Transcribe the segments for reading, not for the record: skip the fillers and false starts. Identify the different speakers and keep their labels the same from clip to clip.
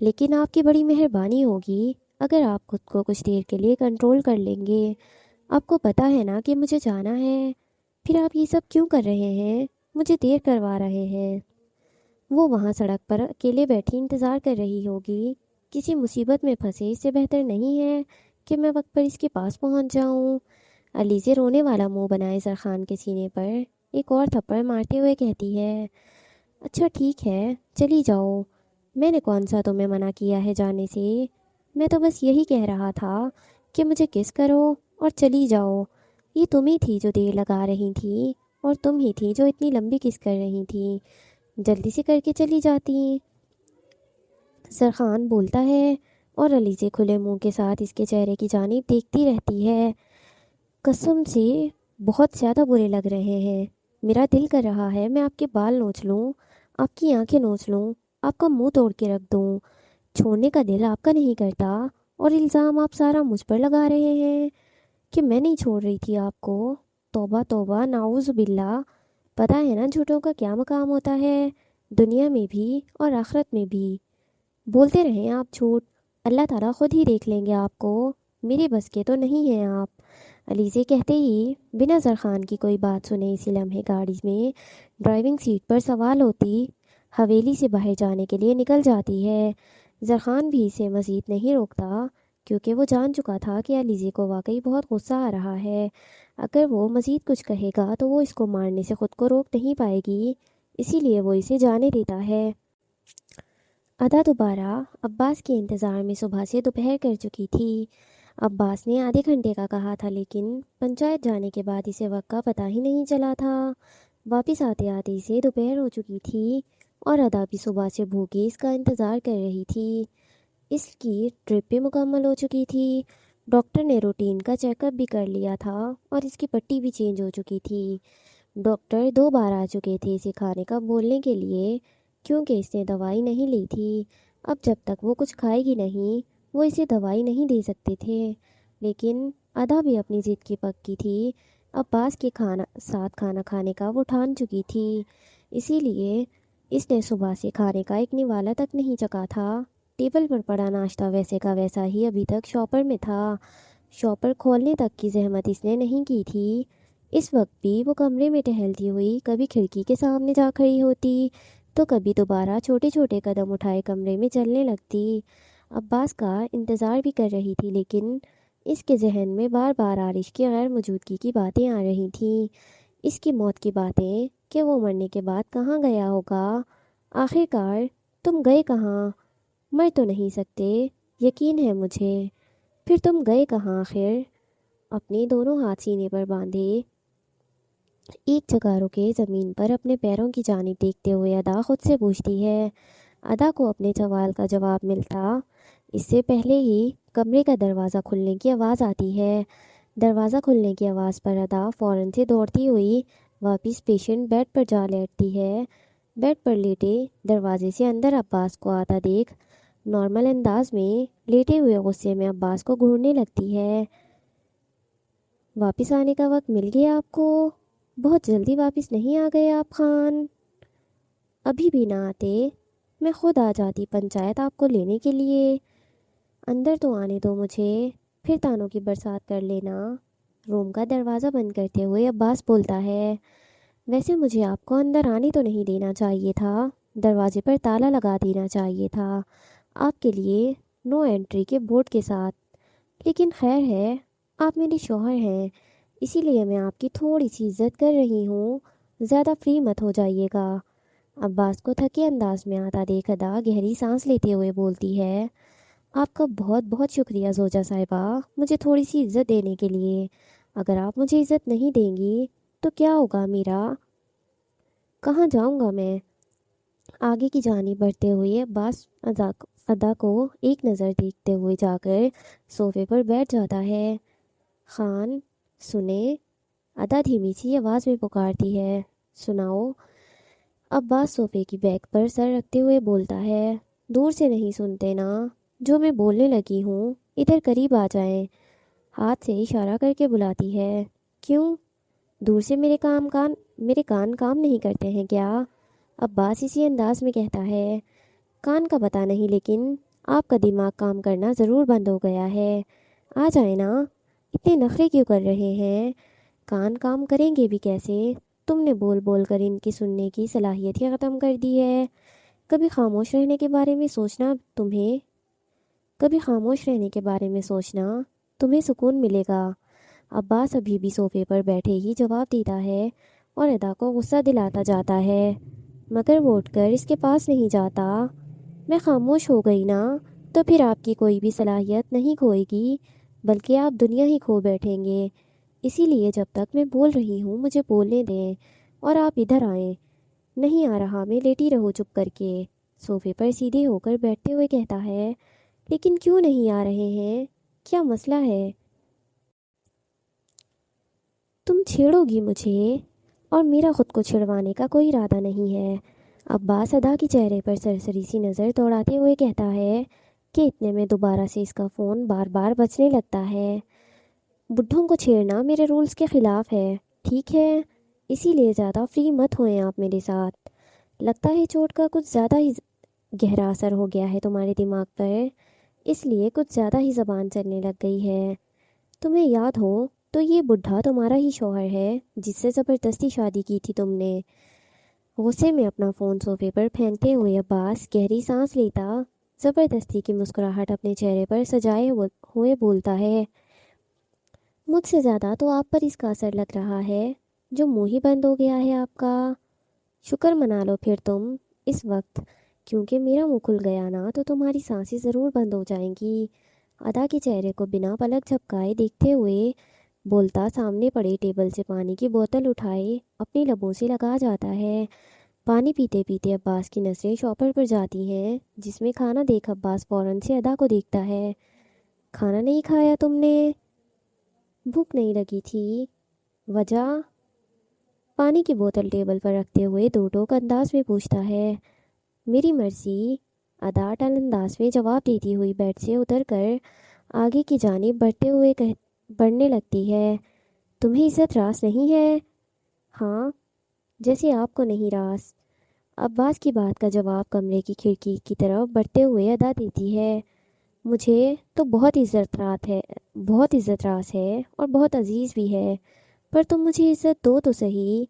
Speaker 1: لیکن آپ کی بڑی مہربانی ہوگی اگر آپ خود کو کچھ دیر کے لیے کنٹرول کر لیں گے۔ آپ کو پتہ ہے نا کہ مجھے جانا ہے، پھر آپ یہ سب کیوں کر رہے ہیں؟ مجھے دیر کروا رہے ہیں۔ وہ وہاں سڑک پر اکیلے بیٹھی انتظار کر رہی ہوگی۔ کسی مصیبت میں پھنسے اس سے بہتر نہیں ہے کہ میں وقت پر اس کے پاس پہنچ جاؤں۔ علیزے رونے والا منہ بنائے زرخان کے سینے پر ایک اور تھپڑ مارتے ہوئے کہتی ہے، اچھا ٹھیک ہے، چلی جاؤ۔ میں نے کون سا تمہیں منع کیا ہے جانے سے؟ میں تو بس یہی کہہ رہا تھا کہ مجھے کس کرو اور چلی جاؤ۔ یہ تم ہی تھی جو دیر لگا رہی تھی، اور تم ہی تھی جو اتنی لمبی کس کر رہی تھی۔ جلدی سے کر کے چلی جاتی۔ زرخان بولتا ہے اور علیزے کھلے منہ کے ساتھ اس کے چہرے کی جانب دیکھتی رہتی ہے۔ قسم سے بہت زیادہ برے لگ رہے ہیں۔ میرا دل کر رہا ہے میں آپ کے بال نوچ لوں، آپ کی آنکھیں نوچ لوں، آپ کا منہ توڑ کے رکھ دوں۔ چھوڑنے کا دل آپ کا نہیں کرتا، اور الزام آپ سارا مجھ پر لگا رہے ہیں کہ میں نہیں چھوڑ رہی تھی آپ کو۔ توبہ توبہ، نعوذ باللہ۔ پتہ ہے نا جھوٹوں کا کیا مقام ہوتا ہے، دنیا میں بھی اور آخرت میں بھی۔ بولتے رہیں آپ جھوٹ، اللہ تعالیٰ خود ہی دیکھ لیں گے آپ کو۔ میرے بس کے تو نہیں ہیں آپ۔ علیزے کہتے ہی بنا زرخان کی کوئی بات سنے اسی لمحے گاڑی میں ڈرائیونگ سیٹ پر سوار ہوتی حویلی سے باہر جانے کے لیے نکل جاتی ہے۔ زرخان بھی اسے مزید نہیں روکتا، کیونکہ وہ جان چکا تھا کہ علیزے کو واقعی بہت غصہ آ رہا ہے۔ اگر وہ مزید کچھ کہے گا تو وہ اس کو مارنے سے خود کو روک نہیں پائے گی، اسی لیے وہ اسے جانے دیتا ہے۔ ادا دوبارہ عباس کے انتظار میں صبح سے دوپہر کر چکی تھی۔ عباس نے آدھے گھنٹے کا کہا تھا، لیکن پنچایت جانے کے بعد اسے وقت کا پتہ ہی نہیں چلا تھا۔ واپس آتے آتے اسے دوپہر ہو چکی تھی، اور ادا بھی صبح سے بھوکی اس کا انتظار کر رہی تھی۔ اس کی ٹرپ بھی مکمل ہو چکی تھی۔ ڈاکٹر نے روٹین کا چیک اپ بھی کر لیا تھا، اور اس کی پٹی بھی چینج ہو چکی تھی۔ ڈاکٹر 2 بار آ چکے تھے اسے کھانے کا بولنے کے لیے، کیونکہ اس نے دوائی نہیں لی تھی۔ اب جب تک وہ کچھ کھائے گی نہیں، وہ اسے دوائی نہیں دے سکتے تھے۔ لیکن ادا بھی اپنی ضد کی پکی تھی۔ عباس کے ساتھ کھانا کھانے کا وہ ٹھان چکی تھی، اسی لیے اس نے صبح سے کھانے کا ایک نوالا تک نہیں چکا تھا۔ ٹیبل پر پڑا ناشتہ ویسے کا ویسا ہی ابھی تک شاپر میں تھا۔ شاپر کھولنے تک کی زحمت اس نے نہیں کی تھی۔ اس وقت بھی وہ کمرے میں ٹہلتی ہوئی کبھی کھڑکی کے سامنے جا کھڑی ہوتی، تو کبھی دوبارہ چھوٹے چھوٹے قدم اٹھائے کمرے میں چلنے لگتی۔ عباس کا انتظار بھی کر رہی تھی، لیکن اس کے ذہن میں بار بار عارش کی غیر موجودگی کی باتیں آ رہی تھیں۔ اس کی موت کی باتیں کہ وہ مرنے کے بعد کہاں گیا ہوگا۔ آخر کار تم گئے کہاں؟ مر تو نہیں سکتے، یقین ہے مجھے۔ پھر تم گئے کہاں آخر؟ اپنے دونوں ہاتھ سینے پر باندھے ایک جگہ رکے زمین پر اپنے پیروں کی جانب دیکھتے ہوئے ادا خود سے پوچھتی ہے۔ ادا کو اپنے سوال کا جواب ملتا اس سے پہلے ہی کمرے کا دروازہ کھلنے کی آواز آتی ہے۔ دروازہ کھلنے کی آواز پر ادا فوراً سے دوڑتی ہوئی واپس پیشنٹ بیڈ پر جا لیٹتی ہے۔ بیڈ پر لیٹے دروازے سے اندر عباس کو آتا دیکھ نارمل انداز میں لیٹے ہوئے غصے میں عباس کو گھورنے لگتی ہے۔ واپس آنے کا وقت مل گیا آپ کو؟ بہت جلدی واپس نہیں آ گئے آپ خان؟ ابھی بھی نہ آتے، میں خود آ جاتی پنچایت آپ کو لینے کے لیے۔ اندر تو آنے دو مجھے، پھر تانوں کی برسات کر لینا۔ روم کا دروازہ بند کرتے ہوئے عباس بولتا ہے، ویسے مجھے آپ کو اندر آنے تو نہیں دینا چاہیے تھا، دروازے پر تالا لگا دینا چاہیے تھا آپ کے لیے نو انٹری کے بورڈ کے ساتھ۔ لیکن خیر ہے، آپ میرے شوہر ہیں، اسی لیے میں آپ کی تھوڑی سی عزت کر رہی ہوں، زیادہ فری مت ہو جائیے گا۔ عباس کو تھکے انداز میں آتا دیکھ ادا گہری سانس لیتے ہوئے بولتی ہے، آپ کا بہت بہت شکریہ زوجہ صاحبہ، مجھے تھوڑی سی عزت دینے کے لیے۔ اگر آپ مجھے عزت نہیں دیں گی تو کیا ہوگا میرا؟ کہاں جاؤں گا میں؟ آگے کی جانب بڑھتے ہوئے عباس ادا کو ایک نظر دیکھتے ہوئے جا کر صوفے پر بیٹھ جاتا ہے۔ خان سنیں، ادا دھیمی سی آواز میں پکارتی ہے۔ سناؤ؟ عباس صوفے کی بیک پر سر رکھتے ہوئے بولتا ہے، دور سے نہیں سنتے نا جو میں بولنے لگی ہوں، ادھر قریب آ جائیں۔ ہاتھ سے اشارہ کر کے بلاتی ہے۔ کیوں؟ دور سے میرے کان کام نہیں کرتے ہیں کیا؟ عباس اسی انداز میں کہتا ہے، کان کا پتہ نہیں، لیکن آپ کا دماغ کام کرنا ضرور بند ہو گیا ہے۔ آ جائیں نا، اتنے نخرے کیوں کر رہے ہیں؟ کان کام کریں گے بھی کیسے؟ تم نے بول بول کر ان کی سننے کی صلاحیت ہی ختم کر دی ہے۔ کبھی خاموش رہنے کے بارے میں سوچنا کبھی خاموش رہنے کے بارے میں سوچنا تمہیں سکون ملے گا۔ عباس ابھی بھی صوفے پر بیٹھے ہی جواب دیتا ہے اور ادا کو غصہ دلاتا جاتا ہے، مگر وہ اٹھ کر اس کے پاس نہیں جاتا۔ میں خاموش ہو گئی نا تو پھر آپ کی کوئی بھی صلاحیت نہیں کھوئے گی، بلکہ آپ دنیا ہی کھو بیٹھیں گے۔ اسی لیے جب تک میں بول رہی ہوں مجھے بولنے دیں اور آپ ادھر آئیں۔ نہیں آ رہا میں لیٹی رہو چپ کر کے، صوفے پر سیدھے ہو کر بیٹھتے ہوئے کہتا ہے۔ لیکن کیوں نہیں آ رہے ہیں؟ کیا مسئلہ ہے؟ تم چھیڑو گی مجھے، اور میرا خود کو چھڑوانے کا کوئی ارادہ نہیں ہے۔ عباس ادا کے چہرے پر سرسری سی نظر دوڑاتے ہوئے کہتا ہے کہ اتنے میں دوبارہ سے اس کا فون بار بار بجنے لگتا ہے۔ بڈھوں کو چھیڑنا میرے رولز کے خلاف ہے، ٹھیک ہے؟ اسی لیے زیادہ فری مت ہوئیں آپ میرے ساتھ۔ لگتا ہے چوٹ کا کچھ زیادہ ہی گہرا اثر ہو گیا ہے تمہارے دماغ پر، اس لیے کچھ زیادہ ہی زبان چلنے لگ گئی ہے۔ تمہیں یاد ہو تو یہ بڈھا تمہارا ہی شوہر ہے جس سے زبردستی شادی کی تھی تم نے۔ غصے میں اپنا فون صوفے پر پھینکتے ہوئے عباس گہری سانس لیتا زبردستی کی مسکراہٹ اپنے چہرے پر سجائے ہوئے بولتا ہے۔ مجھ سے زیادہ تو آپ پر اس کا اثر لگ رہا ہے جو منہ ہی بند ہو گیا ہے آپ کا۔ شکر منا لو پھر تم اس وقت، کیونکہ میرا منہ کھل گیا نا تو تمہاری سانسیں ضرور بند ہو جائیں گی۔ ادا کے چہرے کو بنا پلک جھپکائے دیکھتے ہوئے بولتا سامنے پڑے ٹیبل سے پانی کی بوتل اٹھائے اپنی لبوں سے لگا جاتا ہے۔ پانی پیتے پیتے عباس کی نظریں شاپر پر جاتی ہیں جس میں کھانا دیکھ عباس فوراً سے ادا کو دیکھتا ہے۔ کھانا نہیں کھایا تم نے؟ بھوک نہیں لگی تھی؟ وجہ؟ پانی کی بوتل ٹیبل پر رکھتے ہوئے دو ٹوک انداز میں پوچھتا ہے۔ میری مرضی، ادا ٹل انداز میں جواب دیتی ہوئی بیڈ سے اتر کر آگے کی جانب بڑھنے لگتی ہے۔ تمہیں عزت راس نہیں ہے؟ ہاں، جیسے آپ کو نہیں راس۔ عباس کی بات کا جواب کمرے کی کھڑکی کی طرف بڑھتے ہوئے ادا دیتی ہے۔ مجھے تو بہت عزت راس ہے اور بہت عزیز بھی ہے، پر تم مجھے عزت دو تو صحیح۔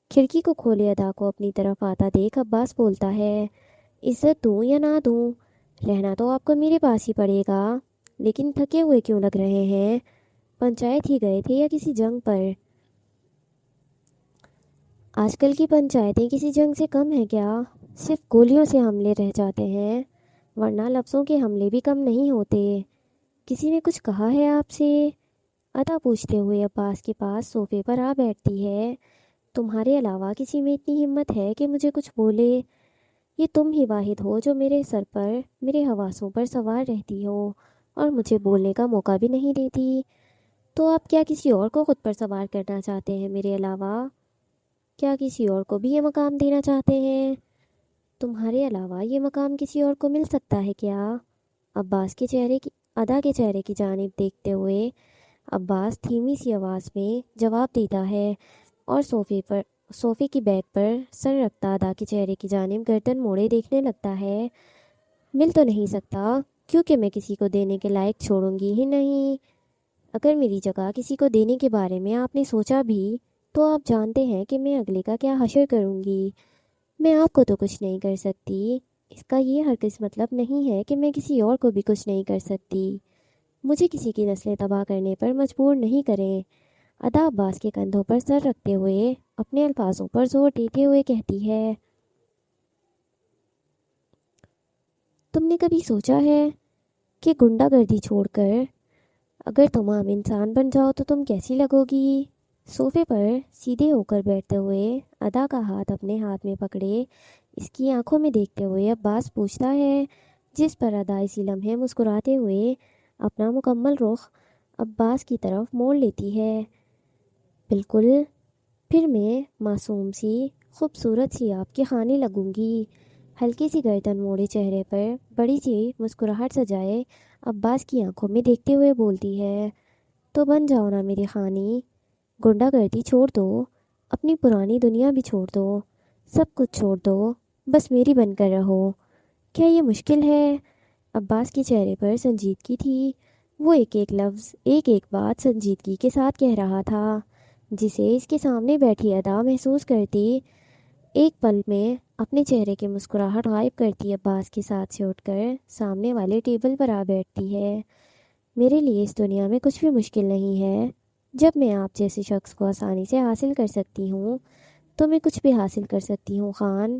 Speaker 1: کھڑکی کو کھولے ادا کو اپنی طرف آتا دیکھ عباس بولتا ہے۔ عزت دوں یا نہ دوں، رہنا تو آپ کو میرے پاس ہی پڑے گا، لیکن تھکے ہوئے کیوں لگ رہے ہیں؟ پنچایت ہی گئے تھے یا کسی جنگ پر؟ آج کل کی پنچایتیں کسی جنگ سے کم ہیں کیا؟ صرف گولیوں سے حملے رہ جاتے ہیں، ورنہ لفظوں کے حملے بھی کم نہیں ہوتے۔ کسی نے کچھ کہا ہے آپ سے؟ ادا پوچھتے ہوئے عباس کے پاس صوفے پر آ بیٹھتی ہے۔ تمہارے علاوہ کسی میں اتنی ہمت ہے کہ مجھے کچھ بولے؟ یہ تم ہی واحد ہو جو میرے سر پر، میرے حواسوں پر سوار رہتی ہو اور مجھے بولنے کا موقع بھی نہیں دیتی۔ تو آپ کیا کسی اور کو خود پر سوار کرنا چاہتے ہیں میرے علاوہ؟ کیا کسی اور کو بھی یہ مقام دینا چاہتے ہیں؟ تمہارے علاوہ یہ مقام کسی اور کو مل سکتا ہے کیا؟ ادا کے چہرے کی جانب دیکھتے ہوئے عباس دھیمی سی آواز میں جواب دیتا ہے اور صوفے کی بیک پر سر رکھتا ادا کے چہرے کی جانب گردن موڑے دیکھنے لگتا ہے۔ مل تو نہیں سکتا، کیونکہ میں کسی کو دینے کے لائق چھوڑوں گی ہی نہیں۔ اگر میری جگہ کسی کو دینے کے بارے میں آپ نے سوچا بھی تو آپ جانتے ہیں کہ میں اگلے کا کیا حشر کروں گی۔ میں آپ کو تو کچھ نہیں کر سکتی، اس کا یہ ہرگز مطلب نہیں ہے کہ میں کسی اور کو بھی کچھ نہیں کر سکتی۔ مجھے کسی کی نسلیں تباہ کرنے پر مجبور نہیں کریں۔ ادا عباس کے کندھوں پر سر رکھتے ہوئے اپنے الفاظوں پر زور دیتے ہوئے کہتی ہے۔ تم نے کبھی سوچا ہے کہ گنڈا گردی چھوڑ کر اگر تم عام انسان بن جاؤ تو تم کیسی لگو گی؟ صوفے پر سیدھے ہو کر بیٹھتے ہوئے ادا کا ہاتھ اپنے ہاتھ میں پکڑے اس کی آنکھوں میں دیکھتے ہوئے عباس پوچھتا ہے، جس پر ادا اسی لمحے مسکراتے ہوئے اپنا مکمل رخ عباس کی طرف موڑ لیتی ہے۔ بالکل، پھر میں معصوم سی خوبصورت سی آپ کے خانے لگوں گی۔ ہلکی سی گردن موڑے چہرے پر بڑی سی مسکراہٹ سجائے عباس کی آنکھوں میں دیکھتے ہوئے بولتی ہے۔ تو بن جاؤ نا میری خانی، گنڈا گردی چھوڑ دو، اپنی پرانی دنیا بھی چھوڑ دو، سب کچھ چھوڑ دو، بس میری بن کر رہو۔ کیا یہ مشکل ہے؟ عباس کے چہرے پر سنجیدگی تھی۔ وہ ایک ایک لفظ، ایک ایک بات سنجیدگی کے ساتھ کہہ رہا تھا، جسے اس کے سامنے بیٹھی ادا محسوس کرتی۔ ایک پل میں اپنے چہرے کی مسکراہٹ غائب کرتی عباس کے ساتھ سے اٹھ کر سامنے والے ٹیبل پر آ بیٹھتی ہے۔ میرے لیے اس دنیا میں کچھ بھی مشکل نہیں ہے۔ جب میں آپ جیسے شخص کو آسانی سے حاصل کر سکتی ہوں تو میں کچھ بھی حاصل کر سکتی ہوں خان۔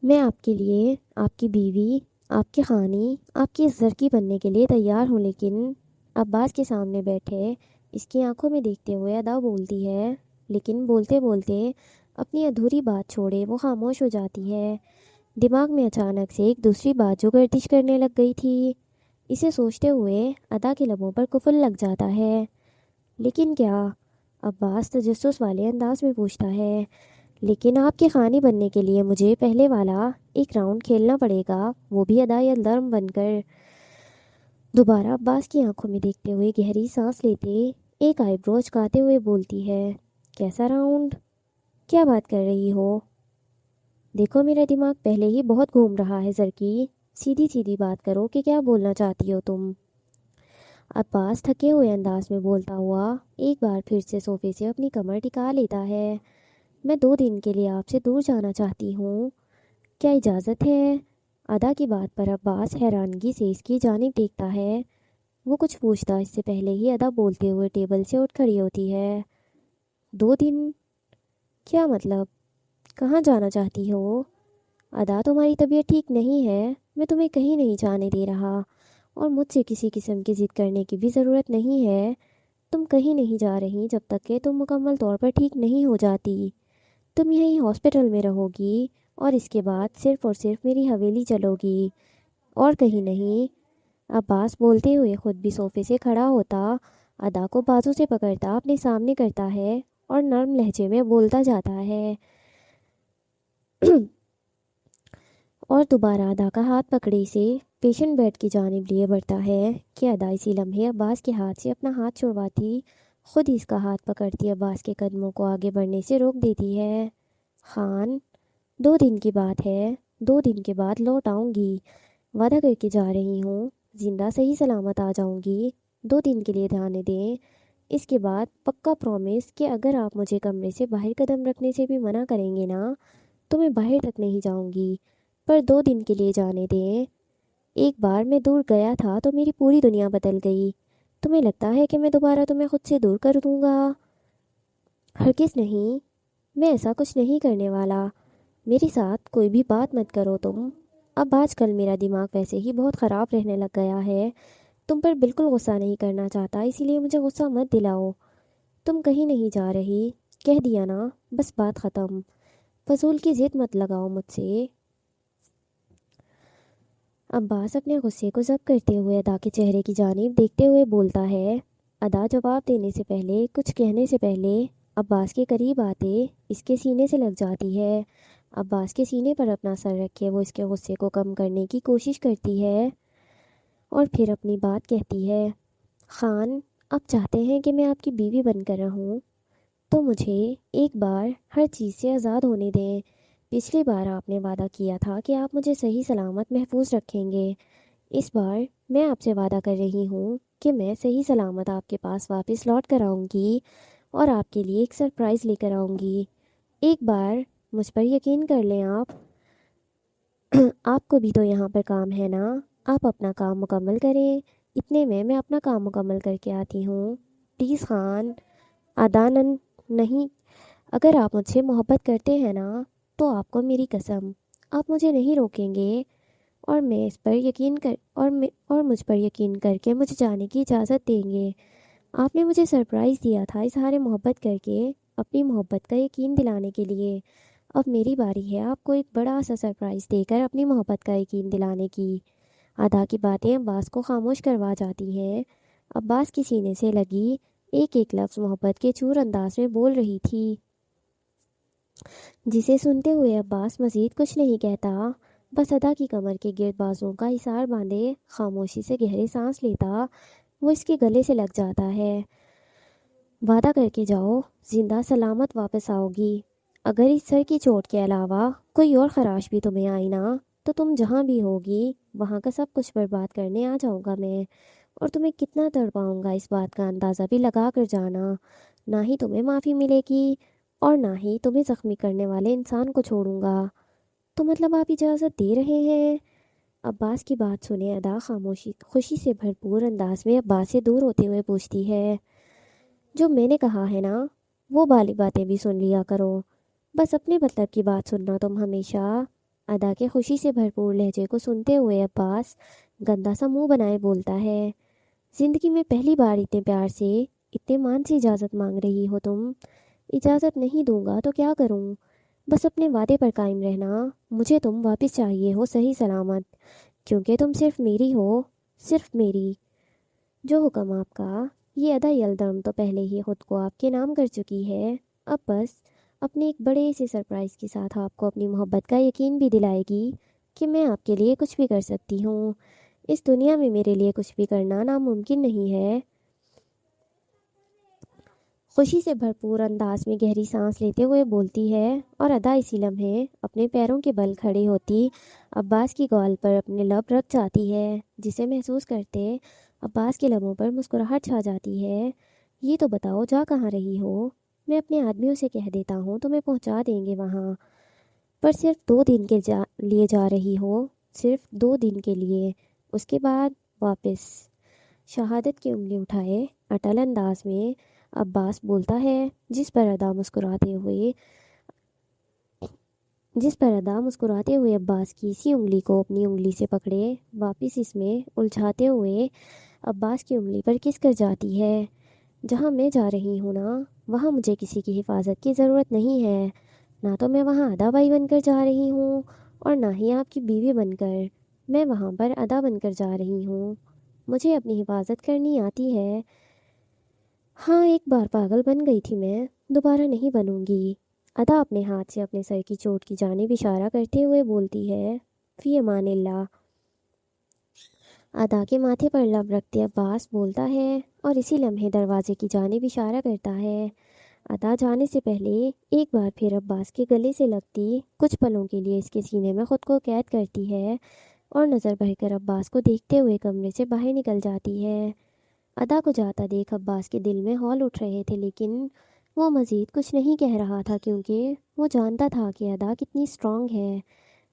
Speaker 1: میں آپ کے لیے، آپ کی بیوی، آپ کے خانی، آپ کی زرکی بننے کے لیے تیار ہوں، لیکن عباس کے سامنے بیٹھے اس کی آنکھوں میں دیکھتے ہوئے ادا بولتی ہے، لیکن بولتے بولتے اپنی ادھوری بات چھوڑے وہ خاموش ہو جاتی ہے۔ دماغ میں اچانک سے ایک دوسری بات جو گردش کرنے لگ گئی تھی، اسے سوچتے ہوئے ادا کے لبوں پر قفل لگ جاتا ہے۔ لیکن کیا؟ عباس تجسس والے انداز میں پوچھتا ہے۔ لیکن آپ کے خانی بننے کے لیے مجھے پہلے والا ایک راؤنڈ کھیلنا پڑے گا، وہ بھی ادا یلدرم بن کر۔ دوبارہ عباس کی آنکھوں میں دیکھتے ہوئے گہری سانس لیتے ایک آئی برو اچکاتے ہوئے بولتی ہے، کیسا راؤنڈ؟ کیا بات کر رہی ہو؟ دیکھو میرا دماغ پہلے ہی بہت گھوم رہا ہے زرکی، سیدھی سیدھی بات کرو کہ کیا بولنا چاہتی ہو تم؟ عباس تھکے ہوئے انداز میں بولتا ہوا ایک بار پھر سے صوفے سے اپنی کمر ٹکا لیتا ہے۔ میں 2 دن کے لیے آپ سے دور جانا چاہتی ہوں، کیا اجازت ہے؟ ادا کی بات پر عباس حیرانگی سے اس کی جانب دیکھتا ہے۔ وہ کچھ پوچھتا اس سے پہلے ہی ادا بولتے ہوئے ٹیبل سے اٹھ کھڑی ہوتی ہے۔ 2 دن؟ کیا مطلب؟ کہاں جانا چاہتی ہو؟ ادا تمہاری طبیعت ٹھیک نہیں ہے، میں تمہیں کہیں نہیں جانے دے رہا، اور مجھ سے کسی قسم کی ضد کرنے کی بھی ضرورت نہیں ہے۔ تم کہیں نہیں جا رہی جب تک کہ تم مکمل طور پر ٹھیک نہیں ہو جاتی۔ تم یہیں ہاسپٹل میں رہو گی اور اس کے بعد صرف اور صرف میری حویلی چلو گی، اور کہیں نہیں۔ عباس بولتے ہوئے خود بھی صوفے سے کھڑا ہوتا، ادا کو بازو سے پکڑتا اپنے سامنے کرتا ہے اور نرم لہجے میں بولتا جاتا ہے اور دوبارہ ادا کا ہاتھ پکڑے سے پیشنٹ بیڈ کی جانب لیے بڑھتا ہے کہ ادا اسی لمحے عباس کے ہاتھ سے اپنا ہاتھ چھڑواتی خود اس کا ہاتھ پکڑتی عباس کے قدموں کو آگے بڑھنے سے روک دیتی ہے۔ خان، 2 دن کی بات ہے، 2 دن کے بعد لوٹ آؤں گی، وعدہ کر کے جا رہی ہوں، زندہ صحیح سلامت آ جاؤں گی۔ 2 دن کے لیے جانے دیں، اس کے بعد پکا پرومس کہ اگر آپ مجھے کمرے سے باہر قدم رکھنے سے بھی منع کریں گے نا تو میں باہر تک نہیں جاؤں گی، پر 2 دن کے لیے جانے دیں۔ ایک بار میں دور گیا تھا تو میری پوری دنیا بدل گئی، تمہیں لگتا ہے کہ میں دوبارہ تمہیں خود سے دور کر دوں گا؟ ہرگز نہیں، میں ایسا کچھ نہیں کرنے والا۔ میرے ساتھ کوئی بھی بات مت کرو تم۔ اب آج کل میرا دماغ ویسے ہی بہت خراب رہنے لگ گیا ہے، تم پر بالکل غصہ نہیں کرنا چاہتا، اسی لیے مجھے غصہ مت دلاؤ۔ تم کہیں نہیں جا رہی، کہہ دیا نا، بس بات ختم۔ فضول کی ضد مت لگاؤ مجھ سے۔ عباس اپنے غصے کو ضبط کرتے ہوئے ادا کے چہرے کی جانب دیکھتے ہوئے بولتا ہے۔ ادا جواب دینے سے پہلے، کچھ کہنے سے پہلے عباس کے قریب آتے اس کے سینے سے لگ جاتی ہے۔ عباس کے سینے پر اپنا سر رکھے وہ اس کے غصے کو کم کرنے کی کوشش کرتی ہے اور پھر اپنی بات کہتی ہے۔ خان، آپ چاہتے ہیں کہ میں آپ کی بیوی بن کر رہوں تو مجھے ایک بار ہر چیز سے آزاد ہونے دیں۔ پچھلی بار آپ نے وعدہ کیا تھا کہ آپ مجھے صحیح سلامت محفوظ رکھیں گے، اس بار میں آپ سے وعدہ کر رہی ہوں کہ میں صحیح سلامت آپ کے پاس واپس لوٹ کر آؤں گی اور آپ کے لیے ایک سرپرائز لے کر آؤں گی۔ ایک بار مجھ پر یقین کر لیں آپ۔ آپ کو بھی تو یہاں پر کام ہے نا، آپ اپنا کام مکمل کریں، اتنے میں اپنا کام مکمل کر کے آتی ہوں، پلیز خان۔ ادانند نہیں، اگر آپ مجھ سے محبت کرتے ہیں نا تو آپ کو میری قسم آپ مجھے نہیں روکیں گے اور میں اس پر یقین کر اور مجھ پر یقین کر کے مجھے جانے کی اجازت دیں گے۔ آپ نے مجھے سرپرائز دیا تھا اظہار محبت کر کے، اپنی محبت کا یقین دلانے کے لیے، اب میری باری ہے آپ کو ایک بڑا سا سرپرائز دے کر اپنی محبت کا یقین دلانے کی۔ ادا کی باتیں عباس کو خاموش کروا جاتی ہیں۔ عباس کی سینے سے لگی ایک ایک لفظ محبت کے چور انداز میں بول رہی تھی، جسے سنتے ہوئے عباس مزید کچھ نہیں کہتا، بس ادا کی کمر کے گرد بازوں کا حصار باندھے خاموشی سے گہرے سانس لیتا وہ اس کے گلے سے لگ جاتا ہے۔ وعدہ کر کے جاؤ، زندہ سلامت واپس آؤ گی، اگر اس سر کی چوٹ کے علاوہ کوئی اور خراش بھی تمہیں آئی نا تو تم جہاں بھی ہوگی وہاں کا سب کچھ برباد کرنے آ جاؤں گا میں، اور تمہیں کتنا تڑپاؤں گا اس بات کا اندازہ بھی لگا کر جانا۔ نہ ہی تمہیں معافی ملے گی اور نہ ہی تمہیں زخمی کرنے والے انسان کو چھوڑوں گا۔ تو مطلب آپ اجازت دے رہے ہیں؟ عباس کی بات سنے ادا خوشی سے بھرپور انداز میں عباس سے دور ہوتے ہوئے پوچھتی ہے، جو میں نے کہا ہے نا وہ والی باتیں بھی سن لیا کرو، بس اپنے مطلب کی بات سننا تم ہمیشہ۔ ادا کے خوشی سے بھرپور لہجے کو سنتے ہوئے عباس گندا سا منہ بنائے بولتا ہے، زندگی میں پہلی بار اتنے پیار سے اتنے مان سے اجازت مانگ رہی ہو تم؟ اجازت نہیں دوں گا تو کیا کروں؟ بس اپنے وعدے پر قائم رہنا، مجھے تم واپس چاہیے ہو صحیح سلامت، کیونکہ تم صرف میری ہو، صرف میری۔ جو حکم آپ کا، یہ ادا یلدرم تو پہلے ہی خود کو آپ کے نام کر چکی ہے، اب بس اپنے ایک بڑے سے سرپرائز کے ساتھ آپ کو اپنی محبت کا یقین بھی دلائے گی کہ میں آپ کے لیے کچھ بھی کر سکتی ہوں۔ اس دنیا میں میرے لیے کچھ بھی کرنا ناممکن نہیں ہے۔ خوشی سے بھرپور انداز میں گہری سانس لیتے ہوئے بولتی ہے اور ادا اسی لمحے اپنے پیروں کے بل کھڑی ہوتی عباس کی گال پر اپنے لب رکھ جاتی ہے، جسے محسوس کرتے عباس کے لبوں پر مسکراہٹ چھا جاتی ہے۔ یہ تو بتاؤ جا کہاں رہی ہو؟ میں اپنے آدمیوں سے کہہ دیتا ہوں تمہیں پہنچا دیں گے وہاں، پر صرف 2 دن کے لیے جا رہی ہو، صرف 2 دن کے لیے، اس کے بعد واپس۔ شہادت کی انگلی اٹھائے اٹل انداز میں عباس بولتا ہے، جس پر ادا مسکراتے ہوئے عباس کی اسی انگلی کو اپنی انگلی سے پکڑے واپس اس میں الجھاتے ہوئے عباس کی انگلی پر کس کر جاتی ہے۔ جہاں میں جا رہی ہوں نا، وہاں مجھے کسی کی حفاظت کی ضرورت نہیں ہے، نہ تو میں وہاں ادا بائی بن کر جا رہی ہوں اور نہ ہی آپ کی بیوی بن کر، میں وہاں پر ادا بن کر جا رہی ہوں۔ مجھے اپنی حفاظت کرنی آتی ہے۔ ہاں، ایک بار پاگل بن گئی تھی میں، دوبارہ نہیں بنوں گی۔ ادا اپنے ہاتھ سے اپنے سر کی چوٹ کی جانب اشارہ کرتے ہوئے بولتی ہے، فی امان اللہ۔ ادا کے ماتھے پر لب رکھتے عباس بولتا ہے اور اسی لمحے دروازے کی جانب اشارہ کرتا ہے۔ ادا جانے سے پہلے ایک بار پھر عباس کے گلے سے لگتی کچھ پلوں کے لیے اس کے سینے میں خود کو قید کرتی ہے اور نظر بہہ کر عباس کو دیکھتے ہوئے کمرے سے باہر نکل جاتی ہے۔ ادا کو جاتا دیکھ عباس کے دل میں ہول اٹھ رہے تھے، لیکن وہ مزید کچھ نہیں کہہ رہا تھا کیونکہ وہ جانتا تھا کہ ادا کتنی اسٹرانگ ہے۔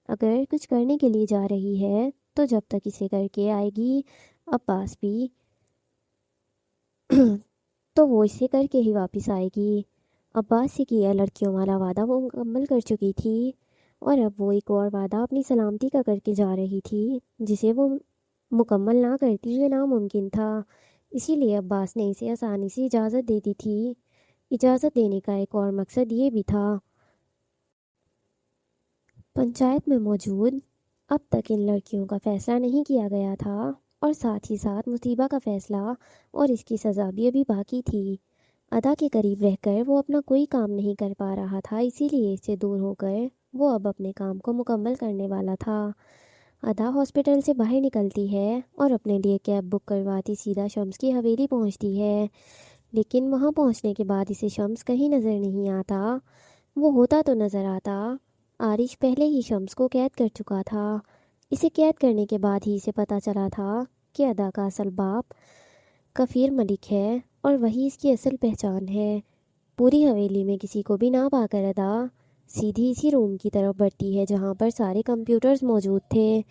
Speaker 1: اگر کچھ کرنے کے لیے جا رہی ہے تو جب تک اسے کر کے آئے گی عباس بھی تو وہ اسے کر کے ہی واپس آئے گی۔ عباس سے کیا لڑکیوں والا وعدہ وہ مکمل کر چکی تھی اور اب وہ ایک اور وعدہ اپنی سلامتی کا کر کے جا رہی تھی جسے وہ مکمل نہ کرتی ہوئے ناممکن تھا۔ اسی لیے عباس نے اسے آسانی سے اجازت دے دی تھی۔ اجازت دینے کا ایک اور مقصد یہ بھی تھا، پنچایت میں موجود اب تک ان لڑکیوں کا فیصلہ نہیں کیا گیا تھا اور ساتھ ہی ساتھ مصیبہ کا فیصلہ اور اس کی سزا بھی ابھی باقی تھی۔ ادا کے قریب رہ کر وہ اپنا کوئی کام نہیں کر پا رہا تھا، اسی لیے اس سے دور ہو کر وہ اب اپنے کام کو مکمل کرنے والا تھا۔ ادا ہاسپٹل سے باہر نکلتی ہے اور اپنے لیے کیب بک کرواتی سیدھا شمس کی حویلی پہنچتی ہے، لیکن وہاں پہنچنے کے بعد اسے شمس کہیں نظر نہیں آتا۔ وہ ہوتا تو نظر آتا، عارش پہلے ہی شمس کو قید کر چکا تھا۔ اسے قید کرنے کے بعد ہی اسے پتہ چلا تھا کہ ادا کا اصل باپ کفیر ملک ہے اور وہی اس کی اصل پہچان ہے۔ پوری حویلی میں کسی کو بھی نہ پا کر ادا سیدھی اسی روم کی طرف بڑھتی ہے جہاں پر سارے کمپیوٹرز موجود تھے،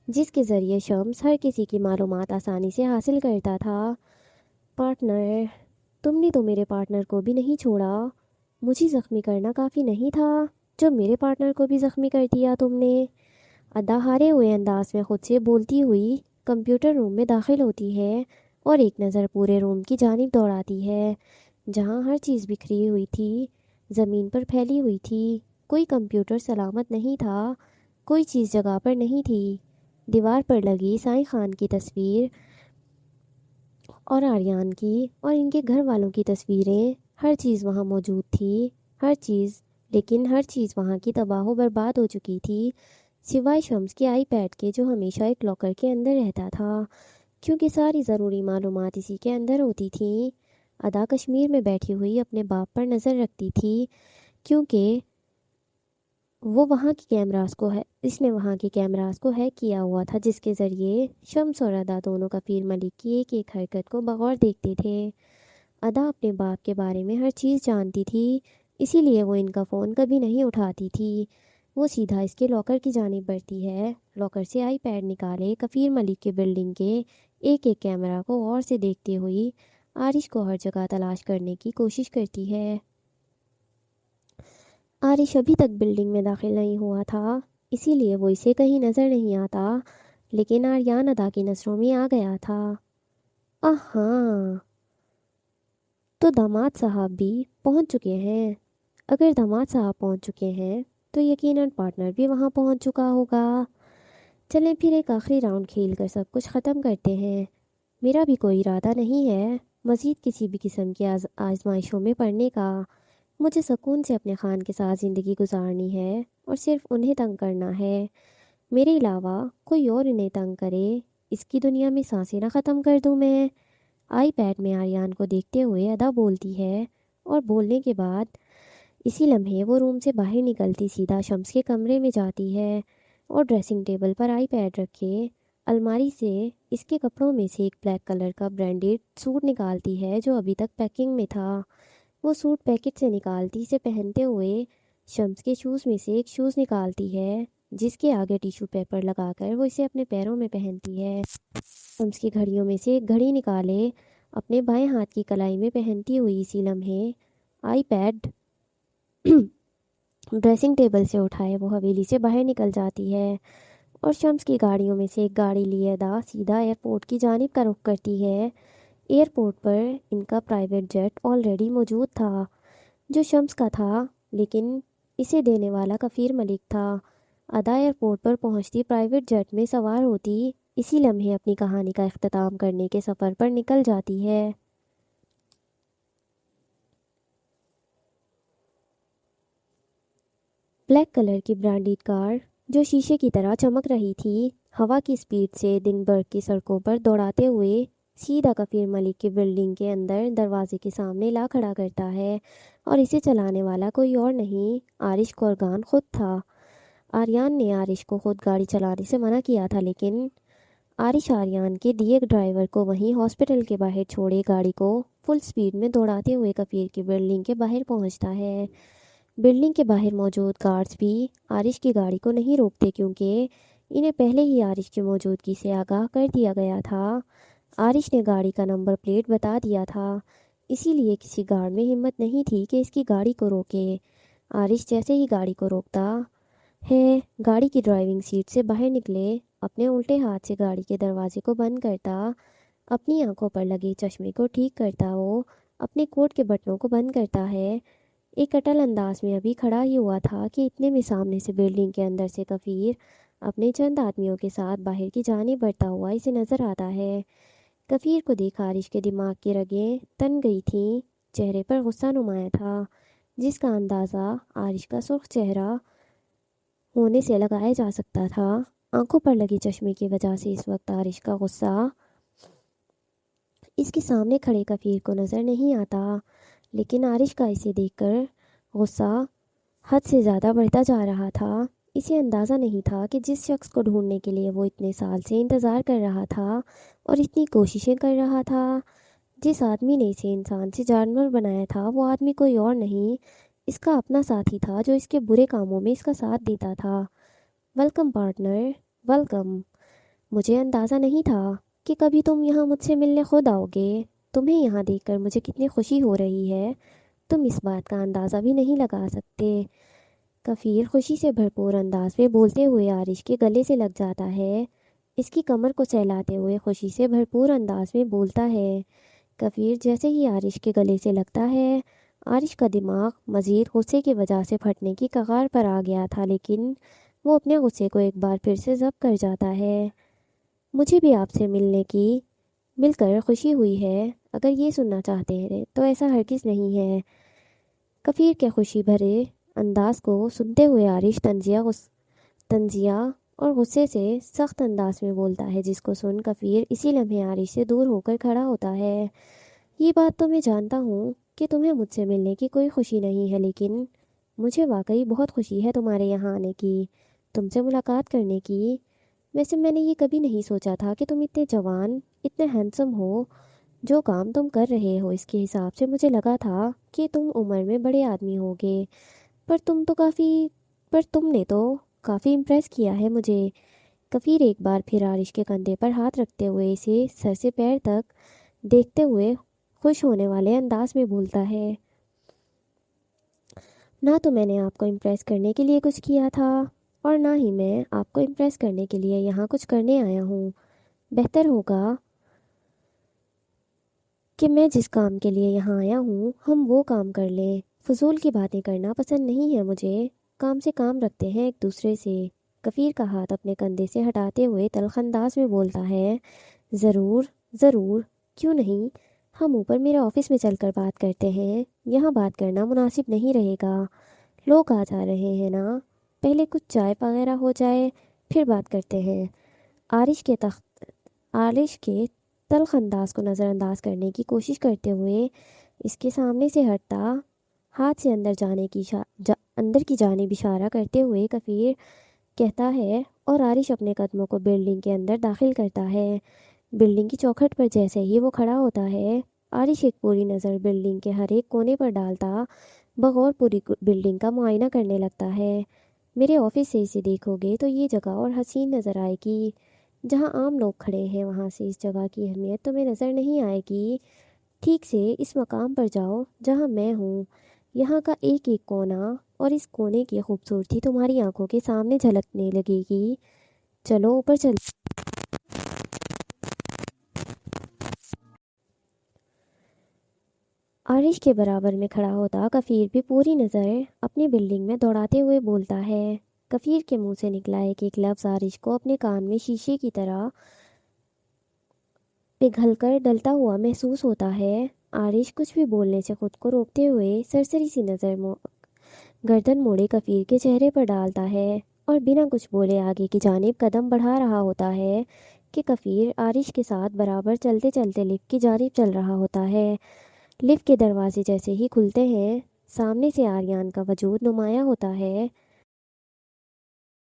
Speaker 1: جس کے ذریعے شمس ہر کسی کی معلومات آسانی سے حاصل کرتا تھا۔ پارٹنر، تم نے تو میرے پارٹنر کو بھی نہیں چھوڑا، مجھے زخمی کرنا کافی نہیں تھا جو میرے پارٹنر کو بھی زخمی کر دیا تم نے؟ ادا ہارے ہوئے انداز میں خود سے بولتی ہوئی کمپیوٹر روم میں داخل ہوتی ہے اور ایک نظر پورے روم کی جانب دوڑاتی ہے جہاں ہر چیز بکھری ہوئی تھی، زمین پر پھیلی ہوئی تھی۔ کوئی کمپیوٹر سلامت نہیں تھا، کوئی چیز جگہ پر نہیں تھی۔ دیوار پر لگی سائیں خان کی تصویر اور آریان کی اور ان کے گھر والوں کی تصویریں، ہر چیز وہاں موجود تھی، ہر چیز، لیکن ہر چیز وہاں کی تباہ و برباد ہو چکی تھی سوائے شمس کے آئی پیڈ کے جو ہمیشہ ایک لاکر کے اندر رہتا تھا، کیونکہ ساری ضروری معلومات اسی کے اندر ہوتی تھیں۔ ادا کشمیر میں بیٹھی ہوئی اپنے باپ پر نظر رکھتی تھی کیونکہ وہ وہاں کی کیمراز کو ہے اس نے وہاں کے کیمراز کو ہیک کیا ہوا تھا، جس کے ذریعے شمس اور ادا دونوں کفیر ملک کی ایک ایک حرکت کو بغور دیکھتے تھے۔ ادا اپنے باپ کے بارے میں ہر چیز جانتی تھی، اسی لیے وہ ان کا فون کبھی نہیں اٹھاتی تھی۔ وہ سیدھا اس کے لاکر کی جانب بڑھتی ہے، لاکر سے آئی پیڈ نکالے کفیر ملک کے بلڈنگ کے ایک ایک کیمرہ کو غور سے دیکھتے ہوئی عارش کو ہر جگہ تلاش کرنے کی کوشش کرتی ہے۔ عارش ابھی تک بلڈنگ میں داخل نہیں ہوا تھا، اسی لیے وہ اسے کہیں نظر نہیں آتا، لیکن آریان ادا کی نظروں میں آ گیا تھا۔ ہاں، تو داماد صاحب بھی پہنچ چکے ہیں۔ اگر داماد صاحب پہنچ چکے ہیں تو یقیناً پارٹنر بھی وہاں پہنچ چکا ہوگا۔ چلیں پھر ایک آخری راؤنڈ کھیل کر سب کچھ ختم کرتے ہیں۔ میرا بھی کوئی ارادہ نہیں ہے مزید کسی بھی قسم کی آزمائشوں میں پڑنے کا۔ مجھے سکون سے اپنے خان کے ساتھ زندگی گزارنی ہے اور صرف انہیں تنگ کرنا ہے۔ میرے علاوہ کوئی اور انہیں تنگ کرے، اس کی دنیا میں سانسیں نہ ختم کر دوں میں۔ آئی پیڈ میں آریان کو دیکھتے ہوئے ادا بولتی ہے، اور بولنے کے بعد اسی لمحے وہ روم سے باہر نکلتی سیدھا شمس کے کمرے میں جاتی ہے اور ڈریسنگ ٹیبل پر آئی پیڈ رکھے الماری سے اس کے کپڑوں میں سے ایک بلیک کلر کا برانڈیڈ سوٹ نکالتی ہے جو ابھی تک پیکنگ میں تھا۔ وہ سوٹ پیکٹ سے نکالتی اسے پہنتے ہوئے شمس کے شوز میں سے ایک شوز نکالتی ہے، جس کے آگے ٹیشو پیپر لگا کر وہ اسے اپنے پیروں میں پہنتی ہے۔ شمس کی گھڑیوں میں سے ایک گھڑی نکالے اپنے بائیں ہاتھ کی کلائی میں پہنتی ہوئی اسی لمحے آئی پیڈ ڈریسنگ ٹیبل سے اٹھائے وہ حویلی سے باہر نکل جاتی ہے اور شمس کی گاڑیوں میں سے ایک گاڑی لیے ادا سیدھا ایئرپورٹ کی جانب کا رخ کرتی ہے۔ ایئرپورٹ پر ان کا پرائیویٹ جیٹ آلریڈی موجود تھا، جو شمس کا تھا، لیکن اسے دینے والا کفیر ملک تھا۔ ادا ایئرپورٹ پر پہنچتی پرائیویٹ جیٹ میں سوار ہوتی اسی لمحے اپنی کہانی کا اختتام کرنے کے سفر پر نکل جاتی ہے۔ بلیک کلر کی برانڈیڈ کار جو شیشے کی طرح چمک رہی تھی، ہوا کی سپیڈ سے ایڈنبرگ کی سڑکوں پر دوڑاتے ہوئے سیدھا کفیر ملک کی بلڈنگ کے اندر دروازے کے سامنے لا کھڑا کرتا ہے، اور اسے چلانے والا کوئی اور نہیں، عارش کورگان خود تھا۔ آریان نے عارش کو خود گاڑی چلانے سے منع کیا تھا، لیکن عارش آریان کے دیے ڈرائیور کو وہیں ہاسپٹل کے باہر چھوڑے گاڑی کو فل سپیڈ میں دوڑاتے ہوئے کفیر کی بلڈنگ کے باہر پہنچتا ہے۔ بلڈنگ کے باہر موجود گارڈز بھی عارش کی گاڑی کو نہیں روکتے، کیونکہ انہیں پہلے ہی عارش کی موجودگی سے آگاہ کر دیا گیا تھا۔ عارش نے گاڑی کا نمبر پلیٹ بتا دیا تھا، اسی لیے کسی گارڈ میں ہمت نہیں تھی کہ اس کی گاڑی کو روکے۔ عارش جیسے ہی گاڑی کو روکتا ہے، گاڑی کی ڈرائیونگ سیٹ سے باہر نکلے اپنے الٹے ہاتھ سے گاڑی کے دروازے کو بند کرتا، اپنی آنکھوں پر لگے چشمے کو ٹھیک کرتا، وہ اپنے کوٹ کے بٹنوں کو بند کرتا ہے۔ ایک اٹل انداز میں ابھی کھڑا ہی ہوا تھا کہ اتنے میں سامنے سے بلڈنگ کے اندر سے کفیر اپنے چند آدمیوں کے ساتھ باہر کی جانب بڑھتا ہوا اسے نظر آتا ہے۔ کفیر کو دیکھ عارش کے دماغ کی رگیں تن گئی تھیں، چہرے پر غصہ نمایاں تھا، جس کا اندازہ عارش کا سرخ چہرہ ہونے سے لگایا جا سکتا تھا۔ آنکھوں پر لگے چشمے کی وجہ سے اس وقت عارش کا غصہ اس کے سامنے کھڑے کفیر کو نظر نہیں آتا، لیکن عارش کا اسے دیکھ کر غصہ حد سے زیادہ بڑھتا جا رہا تھا۔ اسے اندازہ نہیں تھا کہ جس شخص کو ڈھونڈنے کے لیے وہ اتنے سال سے انتظار کر رہا تھا اور اتنی کوششیں کر رہا تھا، جس آدمی نے اسے انسان سے جانور بنایا تھا، وہ آدمی کوئی اور نہیں، اس کا اپنا ساتھی تھا جو اس کے برے کاموں میں اس کا ساتھ دیتا تھا۔ Welcome partner, welcome. مجھے اندازہ نہیں تھا کہ کبھی تم یہاں مجھ سے ملنے خود آؤ گے۔ تمہیں یہاں دیکھ کر مجھے کتنی خوشی ہو رہی ہے، تم اس بات کا اندازہ بھی نہیں لگا سکتے۔ کفیر خوشی سے بھرپور انداز میں بولتے ہوئے عارش کے گلے سے لگ جاتا ہے، اس کی کمر کو سہلاتے ہوئے خوشی سے بھرپور انداز میں بولتا ہے۔ کفیر جیسے ہی عارش کے گلے سے لگتا ہے، عارش کا دماغ مزید غصے کی وجہ سے پھٹنے کی کگار پر آ گیا تھا، لیکن وہ اپنے غصے کو ایک بار پھر سے ضبط کر جاتا ہے۔ مجھے بھی آپ سے مل کر خوشی ہوئی ہے، اگر یہ سننا چاہتے ہیں تو ایسا ہرگز نہیں ہے۔ کفیر کے خوشی بھرے انداز کو سنتے ہوئے عارش تنزیہ اور غصے سے سخت انداز میں بولتا ہے، جس کو سن کفیر اسی لمحے عارش سے دور ہو کر کھڑا ہوتا ہے۔ یہ بات تو میں جانتا ہوں کہ تمہیں مجھ سے ملنے کی کوئی خوشی نہیں ہے، لیکن مجھے واقعی بہت خوشی ہے تمہارے یہاں آنے کی، تم سے ملاقات کرنے کی۔ ویسے میں نے یہ کبھی نہیں سوچا تھا کہ تم اتنے جوان، اتنے ہینڈسم ہو۔ جو کام تم کر رہے ہو اس کے حساب سے مجھے لگا تھا کہ تم عمر میں بڑے آدمی ہوگے، پر تم نے تو کافی امپریس کیا ہے مجھے۔ کفیر ایک بار پھر عارش کے کندھے پر ہاتھ رکھتے ہوئے اسے سر سے پیر تک دیکھتے ہوئے خوش ہونے والے انداز میں بولتا ہے، نہ تو میں نے آپ کو امپریس کرنے کے لیے کچھ کیا تھا، اور نہ ہی میں آپ کو امپریس کرنے کے لیے یہاں کچھ کرنے آیا ہوں۔ بہتر ہوگا کہ میں جس کام کے لیے یہاں آیا ہوں ہم وہ کام کر لیں۔ فضول کی باتیں کرنا پسند نہیں ہے مجھے، کام سے کام رکھتے ہیں ایک دوسرے سے۔ کفیر کا ہاتھ اپنے کندھے سے ہٹاتے ہوئے تلخ انداز میں بولتا ہے، ضرور ضرور، کیوں نہیں، ہم اوپر میرے آفس میں چل کر بات کرتے ہیں، یہاں بات کرنا مناسب نہیں رہے گا، لوگ آ جا رہے ہیں نا، پہلے کچھ چائے وغیرہ ہو جائے پھر بات کرتے ہیں۔ عارش کے تلخ انداز کو نظر انداز کرنے کی کوشش کرتے ہوئے اس کے سامنے سے ہٹتا ہاتھ سے اندر کی جانب اشارہ کرتے ہوئے کفیر کہتا ہے، اور عارش اپنے قدموں کو بلڈنگ کے اندر داخل کرتا ہے۔ بلڈنگ کی چوکھٹ پر جیسے ہی وہ کھڑا ہوتا ہے، عارش ایک پوری نظر بلڈنگ کے ہر ایک کونے پر ڈالتا بغور پوری بلڈنگ کا معائنہ کرنے لگتا ہے۔ میرے آفس سے اسے دیکھو گے تو یہ جگہ اور حسین نظر آئے گی، جہاں عام لوگ کھڑے ہیں وہاں سے اس جگہ کی اہمیت تمہیں نظر نہیں آئے گی۔ ٹھیک سے اس مقام پر جاؤ جہاں میں ہوں، یہاں کا ایک ایک کونا اور اس کونے کی خوبصورتی تمہاری آنکھوں کے سامنے جھلکنے لگے گی۔ چلو اوپر چل۔ عارش کے برابر میں کھڑا ہوتا کفیر بھی پوری نظر اپنی بلڈنگ میں دوڑاتے ہوئے بولتا ہے۔ کفیر کے منہ سے نکلا ایک لفظ عارش کو اپنے کان میں شیشے کی طرح پگھل کر ڈلتا ہوا محسوس ہوتا ہے۔ عارش کچھ بھی بولنے سے خود کو روکتے ہوئے سرسری سی نظر گردن موڑے کفیر کے چہرے پر ڈالتا ہے اور بنا کچھ بولے آگے کی جانب قدم بڑھا رہا ہوتا ہے کہ کفیر عارش کے ساتھ برابر چلتے چلتے لفٹ کی جانب چل رہا ہوتا ہے۔ لفٹ کے دروازے جیسے ہی کھلتے ہیں، سامنے سے آریان کا وجود نمایاں ہوتا ہے۔